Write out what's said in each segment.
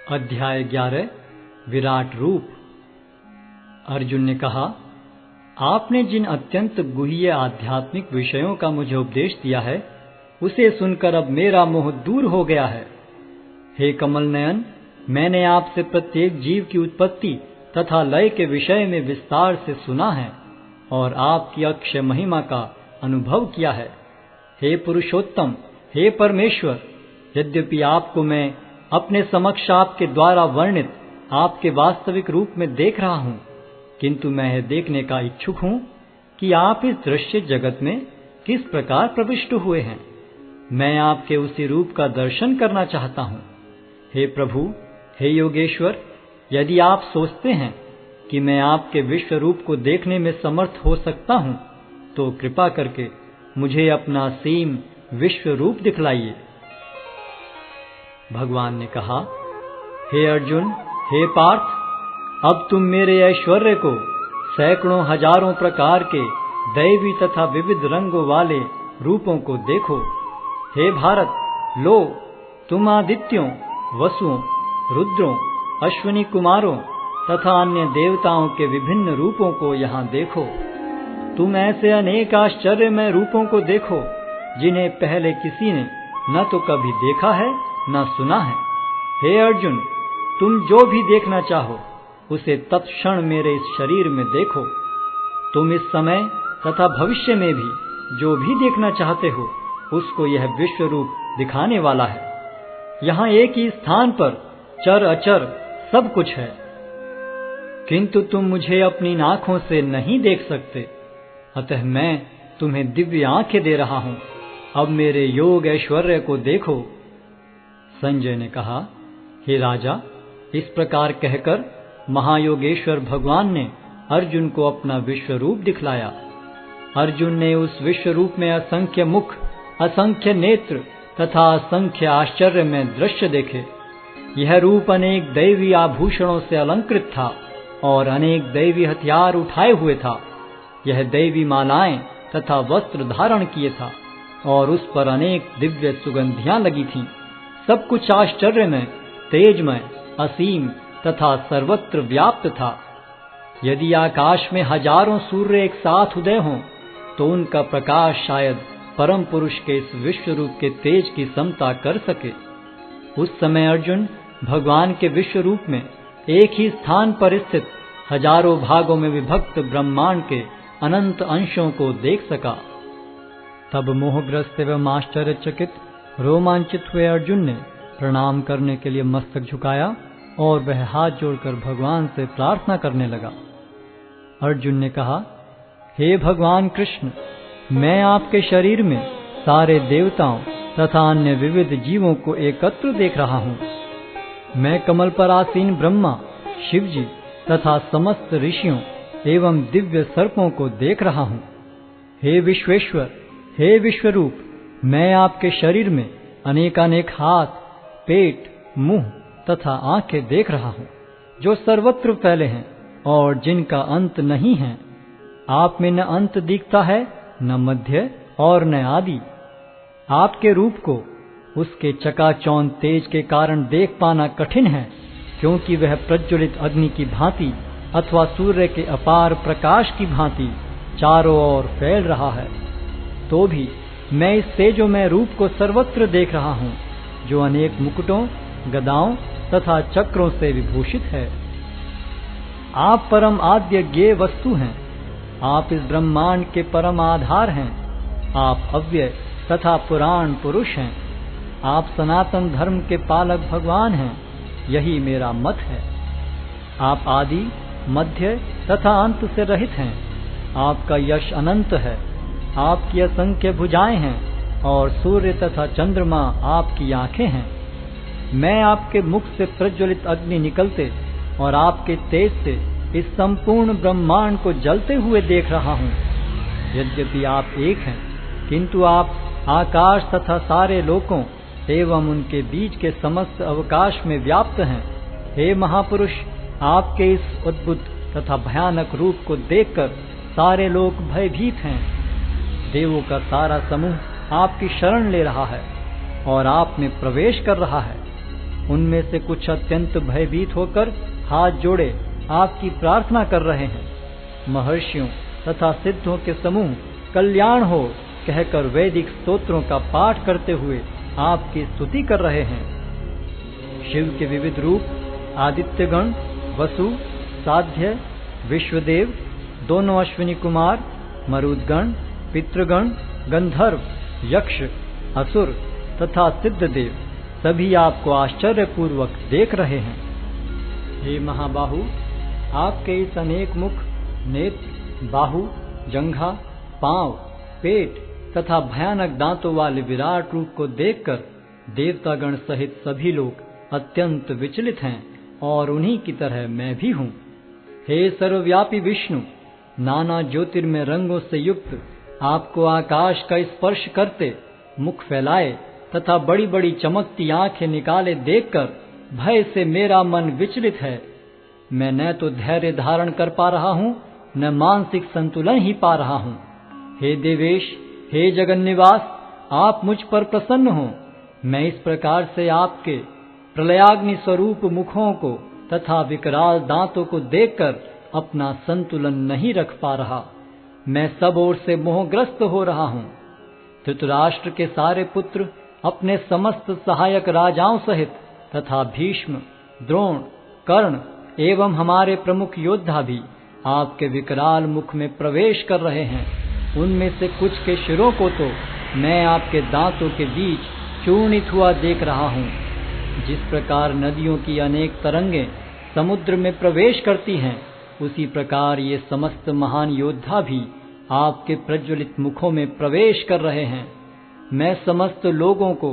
अध्याय 11 विराट रूप। अर्जुन ने कहा, आपने जिन अत्यंत गुह्य आध्यात्मिक विषयों का मुझे उपदेश दिया है, उसे सुनकर अब मेरा मोह दूर हो गया है। हे कमल नयन, मैंने आपसे प्रत्येक जीव की उत्पत्ति तथा लय के विषय में विस्तार से सुना है और आपकी अक्षय महिमा का अनुभव किया है। हे पुरुषोत्तम, हे परमेश्वर, यद्यपि आपको मैं अपने समक्ष आपके द्वारा वर्णित आपके वास्तविक रूप में देख रहा हूँ, किंतु मैं यह देखने का इच्छुक हूँ कि आप इस दृश्य जगत में किस प्रकार प्रविष्ट हुए हैं। मैं आपके उसी रूप का दर्शन करना चाहता हूँ। हे प्रभु, हे योगेश्वर, यदि आप सोचते हैं कि मैं आपके विश्व रूप को देखने में समर्थ हो सकता हूँ, तो कृपा करके मुझे अपना असीम विश्व रूप दिखलाइए। भगवान ने कहा, हे अर्जुन, हे पार्थ, अब तुम मेरे ऐश्वर्य को सैकड़ों हजारों प्रकार के दैवी तथा विविध रंगों वाले रूपों को देखो। हे भारत, लो, तुम आदित्यों, वसुओं, रुद्रों, अश्विनी कुमारों तथा अन्य देवताओं के विभिन्न रूपों को यहाँ देखो। तुम ऐसे अनेक आश्चर्यमय रूपों को देखो जिन्हें पहले किसी ने न तो कभी देखा है न सुना है। हे अर्जुन, तुम जो भी देखना चाहो उसे तत्क्षण मेरे इस शरीर में देखो। तुम इस समय तथा भविष्य में भी जो भी देखना चाहते हो उसको यह विश्व रूप दिखाने वाला है। यहाँ एक ही स्थान पर चर अचर सब कुछ है, किंतु तुम मुझे अपनी आंखों से नहीं देख सकते, अतः मैं तुम्हें दिव्य आंखें दे रहा हूँ। अब मेरे योग ऐश्वर्य को देखो। संजय ने कहा, हे राजा, इस प्रकार कहकर महायोगेश्वर भगवान ने अर्जुन को अपना विश्व रूप दिखलाया। अर्जुन ने उस विश्व रूप में असंख्य मुख, असंख्य नेत्र तथा असंख्य आश्चर्य में दृश्य देखे। यह रूप अनेक दैवी आभूषणों से अलंकृत था और अनेक दैवी हथियार उठाए हुए था। यह दैवी मालाएं तथा वस्त्र धारण किए था और उस पर अनेक दिव्य सुगंधियां लगी थीं। सब कुछ आश्चर्यमय, तेजमय, असीम तथा सर्वत्र व्याप्त था। यदि आकाश में हजारों सूर्य एक साथ उदय हों, तो उनका प्रकाश शायद परम पुरुष के इस विश्व रूप के तेज की समता कर सके। उस समय अर्जुन भगवान के विश्व रूप में एक ही स्थान पर स्थित हजारों भागों में विभक्त ब्रह्मांड के अनंत अंशों को देख सका। तब मोहग्रस्त एवं आश्चर्यचकित रोमांचित हुए अर्जुन ने प्रणाम करने के लिए मस्तक झुकाया और वह हाथ जोड़कर भगवान से प्रार्थना करने लगा। अर्जुन ने कहा, हे भगवान कृष्ण, मैं आपके शरीर में सारे देवताओं तथा अन्य विविध जीवों को एकत्र देख रहा हूँ। मैं कमल पर आसीन ब्रह्मा, शिवजी तथा समस्त ऋषियों एवं दिव्य सर्पों को देख रहा हूँ। हे विश्वेश्वर, हे विश्वरूप, मैं आपके शरीर में अनेकानेक हाथ, पेट, मुंह तथा आंखें देख रहा हूँ, जो सर्वत्र फैले हैं और जिनका अंत नहीं है। आप में न अंत दिखता है, न मध्य और न आदि। आपके रूप को उसके चकाचौंध तेज के कारण देख पाना कठिन है, क्योंकि वह प्रज्वलित अग्नि की भांति अथवा सूर्य के अपार प्रकाश की भांति चारों ओर फैल रहा है। तो भी मैं इस तेजोमय रूप को सर्वत्र देख रहा हूँ, जो अनेक मुकुटों, गदाओं तथा चक्रों से विभूषित है। आप परम आद्य ज्ञेय वस्तु हैं। आप इस ब्रह्मांड के परम आधार हैं। आप अव्यय तथा पुराण पुरुष हैं। आप सनातन धर्म के पालक भगवान हैं। यही मेरा मत है। आप आदि, मध्य तथा अंत से रहित हैं। आपका यश अनंत है। आपकी असंख्य भुजाएं हैं और सूर्य तथा चंद्रमा आपकी आंखें हैं। मैं आपके मुख से प्रज्वलित अग्नि निकलते और आपके तेज से इस संपूर्ण ब्रह्मांड को जलते हुए देख रहा हूँ। यद्यपि आप एक हैं, किंतु आप आकाश तथा सारे लोकों एवं उनके बीच के समस्त अवकाश में व्याप्त हैं। हे महापुरुष, आपके इस अद्भुत तथा भयानक रूप को देखकर सारे लोग भयभीत हैं। देवों का सारा समूह आपकी शरण ले रहा है और आप में प्रवेश कर रहा है। उनमें से कुछ अत्यंत भयभीत होकर हाथ जोड़े आपकी प्रार्थना कर रहे हैं। महर्षियों तथा सिद्धों के समूह कल्याण हो कहकर वैदिक स्तोत्रों का पाठ करते हुए आपकी स्तुति कर रहे हैं। शिव के विविध रूप आदित्यगण, वसु, साध्य, विश्वदेव, दोनों अश्विनी कुमार, मरुदगण, पितृगण, गंधर्व, यक्ष, असुर तथा सिद्धदेव सभी आपको आश्चर्यपूर्वक देख रहे हैं। हे महाबाहु, आपके इस अनेक मुख, नेत्र, बाहु, जंघा, पांव, पेट तथा भयानक दांतों वाले विराट रूप को देखकर देवतागण सहित सभी लोग अत्यंत विचलित हैं और उन्हीं की तरह मैं भी हूँ। हे सर्वव्यापी विष्णु, नाना ज्योतिर्मय रंगों से युक्त आपको आकाश का स्पर्श करते, मुख फैलाए तथा बड़ी बड़ी चमकती आंखें निकाले देखकर भय से मेरा मन विचलित है। मैं न तो धैर्य धारण कर पा रहा हूँ, न मानसिक संतुलन ही पा रहा हूँ। हे देवेश, हे जगन्निवास, आप मुझ पर प्रसन्न हो। मैं इस प्रकार से आपके प्रलयाग्नि स्वरूप मुखों को तथा विकराल दांतों को देखकर अपना संतुलन नहीं रख पा रहा। मैं सब ओर से मोहग्रस्त हो रहा हूँ। धृतराष्ट्र के सारे पुत्र अपने समस्त सहायक राजाओं सहित तथा भीष्म, द्रोण, कर्ण एवं हमारे प्रमुख योद्धा भी आपके विकराल मुख में प्रवेश कर रहे हैं। उनमें से कुछ के शिरों को तो मैं आपके दांतों के बीच चूर्णित हुआ देख रहा हूँ। जिस प्रकार नदियों की अनेक तरंगें समुद्र में प्रवेश करती हैं, उसी प्रकार ये समस्त महान योद्धा भी आपके प्रज्वलित मुखों में प्रवेश कर रहे हैं। मैं समस्त लोगों को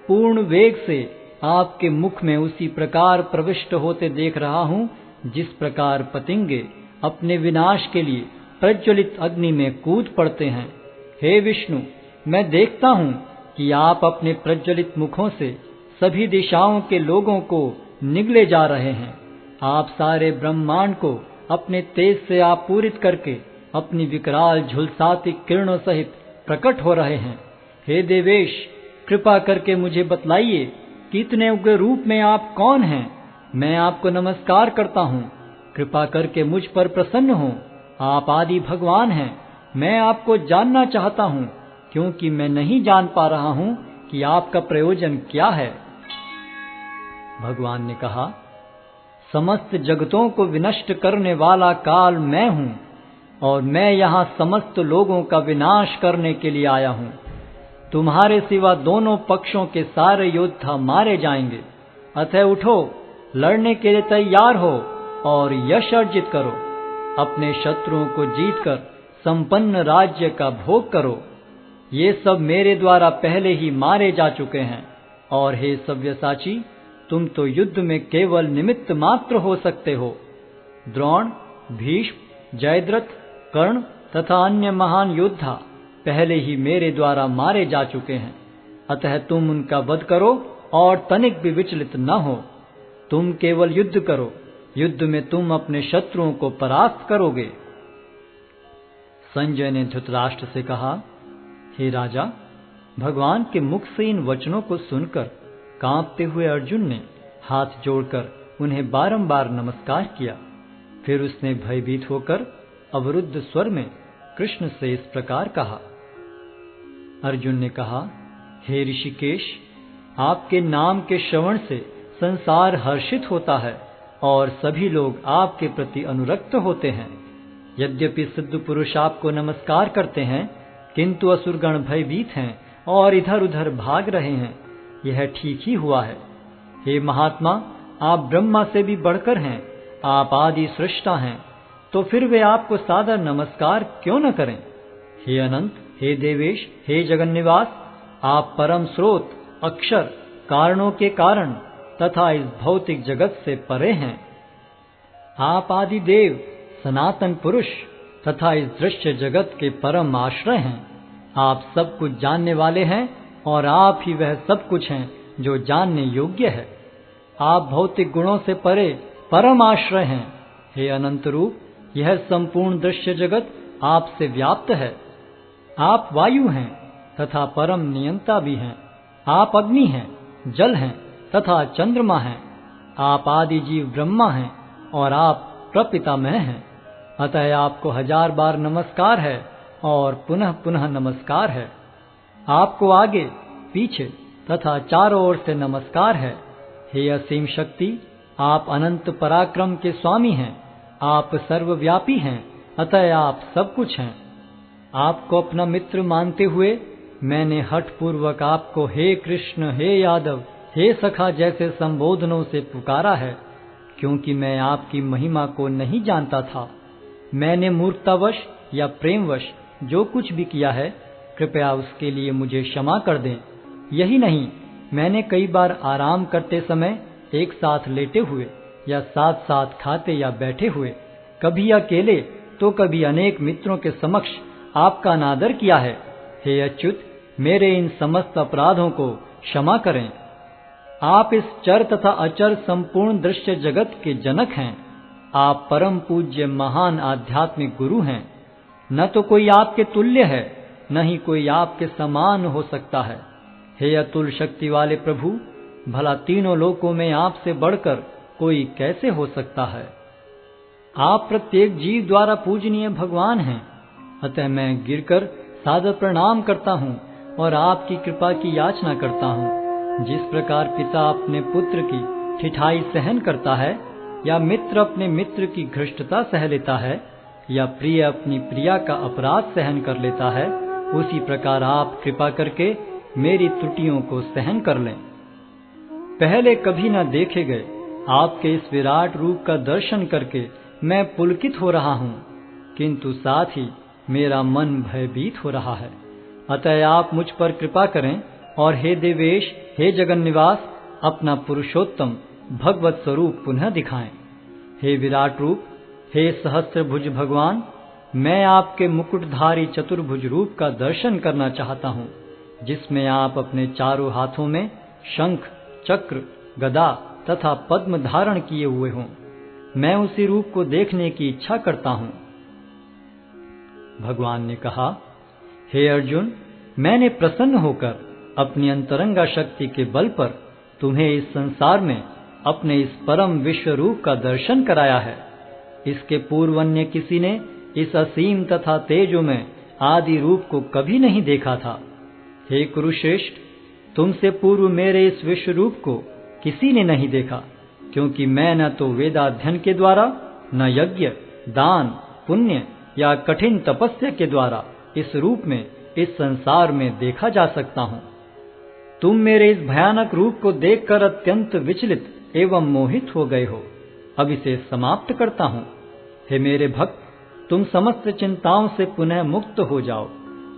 पूर्ण वेग से आपके मुख में उसी प्रकार प्रविष्ट होते देख रहा हूँ, जिस प्रकार पतंगे अपने विनाश के लिए प्रज्वलित अग्नि में कूद पड़ते हैं। हे विष्णु, मैं देखता हूँ कि आप अपने प्रज्वलित मुखों से सभी दिशाओं के लोगों को निगले जा रहे हैं। आप सारे ब्रह्मांड को अपने तेज से आपूरित करके अपनी विकराल झुलसाती किरणों सहित प्रकट हो रहे हैं। हे देवेश, कृपा करके मुझे बतलाइए कि इतने उग्र रूप में आप कौन हैं। मैं आपको नमस्कार करता हूँ, कृपा करके मुझ पर प्रसन्न हो। आप आदि भगवान हैं। मैं आपको जानना चाहता हूँ, क्योंकि मैं नहीं जान पा रहा हूँ कि आपका प्रयोजन क्या है। भगवान ने कहा, समस्त जगतों को विनष्ट करने वाला काल मैं हूँ और मैं यहाँ समस्त लोगों का विनाश करने के लिए आया हूँ। तुम्हारे सिवा दोनों पक्षों के सारे योद्धा मारे जाएंगे। अतः उठो, लड़ने के लिए तैयार हो और यश अर्जित करो। अपने शत्रुओं को जीतकर संपन्न राज्य का भोग करो। ये सब मेरे द्वारा पहले ही मारे जा चुके हैं। और हे सव्यसाची, तुम तो युद्ध में केवल निमित्त मात्र हो सकते हो। द्रोण, भीष्म, जयद्रथ, कर्ण तथा अन्य महान योद्धा पहले ही मेरे द्वारा मारे जा चुके हैं। अतः तुम उनका वध करो और तनिक भी विचलित न हो। तुम केवल युद्ध करो। युद्ध में तुम अपने शत्रुओं को परास्त करोगे। संजय ने धृतराष्ट्र से कहा, हे राजा, भगवान के मुख से इन वचनों को सुनकर कांपते हुए अर्जुन ने हाथ जोड़कर उन्हें बारंबार नमस्कार किया। फिर उसने भयभीत होकर अवरुद्ध स्वर में कृष्ण से इस प्रकार कहा। अर्जुन ने कहा, हे ऋषिकेश, आपके नाम के श्रवण से संसार हर्षित होता है और सभी लोग आपके प्रति अनुरक्त होते हैं। यद्यपि सिद्ध पुरुष आपको नमस्कार करते हैं, किंतु असुरगण भयभीत हैं और इधर उधर भाग रहे हैं। यह ठीक ही हुआ है। हे महात्मा, आप ब्रह्मा से भी बढ़कर हैं। आप आदि सृष्टा हैं, तो फिर वे आपको सादर नमस्कार क्यों न करें। हे अनंत, हे देवेश, हे जगन्निवास, आप परम स्रोत, अक्षर, कारणों के कारण तथा इस भौतिक जगत से परे हैं। आप आदि देव, सनातन पुरुष तथा इस दृश्य जगत के परम आश्रय हैं। आप सब कुछ जानने वाले हैं और आप ही वह सब कुछ हैं जो जानने योग्य है। आप भौतिक गुणों से परे परम आश्रय हैं। हे अनंत रूप, यह संपूर्ण दृश्य जगत आपसे व्याप्त है। आप वायु हैं तथा परम नियंता भी हैं। आप अग्नि हैं, जल हैं, तथा चंद्रमा हैं। आप आदि जीव ब्रह्मा हैं और आप प्रपितामह हैं। अतः आपको 1000 बार नमस्कार है और पुनः पुनः नमस्कार है। आपको आगे पीछे तथा चारों ओर से नमस्कार है। हे असीम शक्ति, आप अनंत पराक्रम के स्वामी हैं। आप सर्वव्यापी हैं, अतः आप सब कुछ हैं। आपको अपना मित्र मानते हुए मैंने हठ पूर्वक आपको हे कृष्ण, हे यादव, हे सखा जैसे संबोधनों से पुकारा है, क्योंकि मैं आपकी महिमा को नहीं जानता था। मैंने मूर्खतावश या प्रेमवश जो कुछ भी किया है, कृपया उसके लिए मुझे क्षमा कर दें। यही नहीं, मैंने कई बार आराम करते समय एक साथ लेटे हुए या साथ साथ खाते या बैठे हुए, कभी अकेले तो कभी अनेक मित्रों के समक्ष आपका अनादर किया है। हे अच्युत, मेरे इन समस्त अपराधों को क्षमा करें। आप इस चर तथा अचर संपूर्ण दृश्य जगत के जनक हैं। आप परम पूज्य महान आध्यात्मिक गुरु हैं। न तो कोई आपके तुल्य है, न ही कोई आपके समान हो सकता है। हे अतुल शक्ति वाले प्रभु, भला तीनों लोकों में आपसे बढ़कर कोई कैसे हो सकता है। आप प्रत्येक जीव द्वारा पूजनीय भगवान हैं। अतः मैं गिरकर सादर प्रणाम करता हूँ और आपकी कृपा की याचना करता हूँ। जिस प्रकार पिता अपने पुत्र की ठिठाई सहन करता है, या मित्र अपने मित्र की घृष्टता सह लेता है, या प्रिय अपनी प्रिया का अपराध सहन कर लेता है, उसी प्रकार आप कृपा करके मेरी त्रुटियों को सहन कर लें। पहले कभी न देखे गए आपके इस विराट रूप का दर्शन करके मैं पुलकित हो रहा हूँ, किंतु साथ ही मेरा मन भयभीत हो रहा है। अतः आप मुझ पर कृपा करें और हे देवेश, हे जगन्निवास, अपना पुरुषोत्तम भगवत स्वरूप पुनः दिखाएं। हे विराट रूप, हे सहस्त्रभुज भगवान, मैं आपके मुकुटधारी चतुर्भुज रूप का दर्शन करना चाहता हूँ, जिसमें आप अपने चारों हाथों में शंख, चक्र, गदा तथा पद्म धारण किए हुए हों। मैं उसी रूप को देखने की इच्छा करता हूँ। भगवान ने कहा, हे अर्जुन, मैंने प्रसन्न होकर अपनी अंतरंगा शक्ति के बल पर तुम्हें इस संसार में अपने इस परम विश्व रूप का दर्शन कराया है। इसके पूर्व अन्य किसी ने इस असीम तथा तेजोमय आदि रूप को कभी नहीं देखा था। हे कुरुश्रेष्ठ, तुमसे पूर्व मेरे इस विश्व रूप को किसी ने नहीं देखा, क्योंकि मैं न तो वेदाध्ययन के द्वारा, न यज्ञ, दान, पुण्य या कठिन तपस्या के द्वारा इस रूप में इस संसार में देखा जा सकता हूँ। तुम मेरे इस भयानक रूप को देखकर अत्यंत विचलित एवं मोहित हो गए हो। अब इसे समाप्त करता हूँ। हे मेरे भक्त, तुम समस्त चिंताओं से पुनः मुक्त हो जाओ।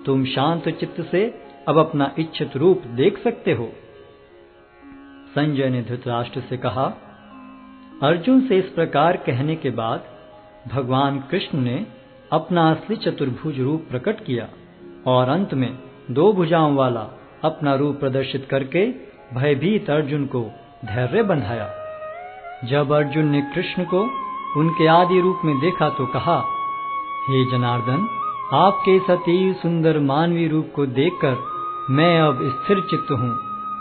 तुम शांत चित्त से अब अपना इच्छित रूप देख सकते हो। संजय ने धृतराष्ट्र से कहा। अर्जुन से इस प्रकार कहने के बाद भगवान कृष्ण ने अपना असली चतुर्भुज रूप प्रकट किया और अंत में 2 भुजाओं वाला अपना रूप प्रदर्शित करके भयभीत अर्जुन को धैर्य बंधाया। जब अर्जुन ने कृष्ण को उनके आदि रूप में देखा तो कहा, हे जनार्दन, आपके इस अति सुंदर मानवीय रूप को देखकर मैं अब स्थिर चित्त हूँ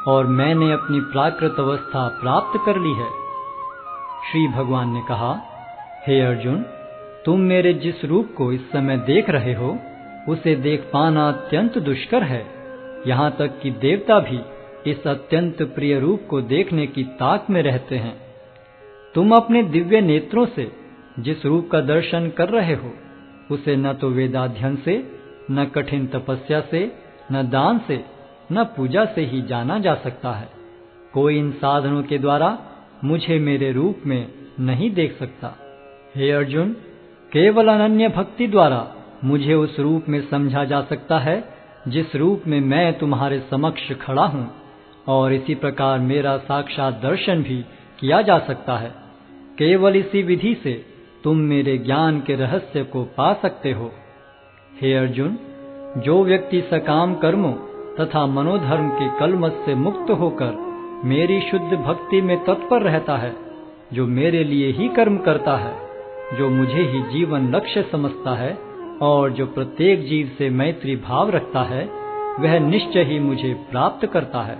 और मैंने अपनी प्राकृत अवस्था प्राप्त कर ली है। श्री भगवान ने कहा, हे अर्जुन, तुम मेरे जिस रूप को इस समय देख रहे हो, उसे देख पाना अत्यंत दुष्कर है। यहाँ तक कि देवता भी इस अत्यंत प्रिय रूप को देखने की ताक में रहते हैं। तुम अपने दिव्य नेत्रों से जिस रूप का दर्शन कर रहे हो, उसे न तो वेदाध्ययन से, न कठिन तपस्या से, न दान से, न पूजा से ही जाना जा सकता है। कोई इन साधनों के द्वारा मुझे मेरे रूप में नहीं देख सकता। हे अर्जुन, केवल अनन्य भक्ति द्वारा मुझे उस रूप में समझा जा सकता है जिस रूप में मैं तुम्हारे समक्ष खड़ा हूँ, और इसी प्रकार मेरा साक्षात दर्शन भी किया जा सकता है। केवल इसी विधि से तुम मेरे ज्ञान के रहस्य को पा सकते हो। हे अर्जुन, जो व्यक्ति सकाम कर्मों तथा मनोधर्म के कलमश से मुक्त होकर मेरी शुद्ध भक्ति में तत्पर रहता है, जो मेरे लिए ही कर्म करता है, जो मुझे ही जीवन लक्ष्य समझता है और जो प्रत्येक जीव से मैत्री भाव रखता है, वह निश्चय ही मुझे प्राप्त करता है।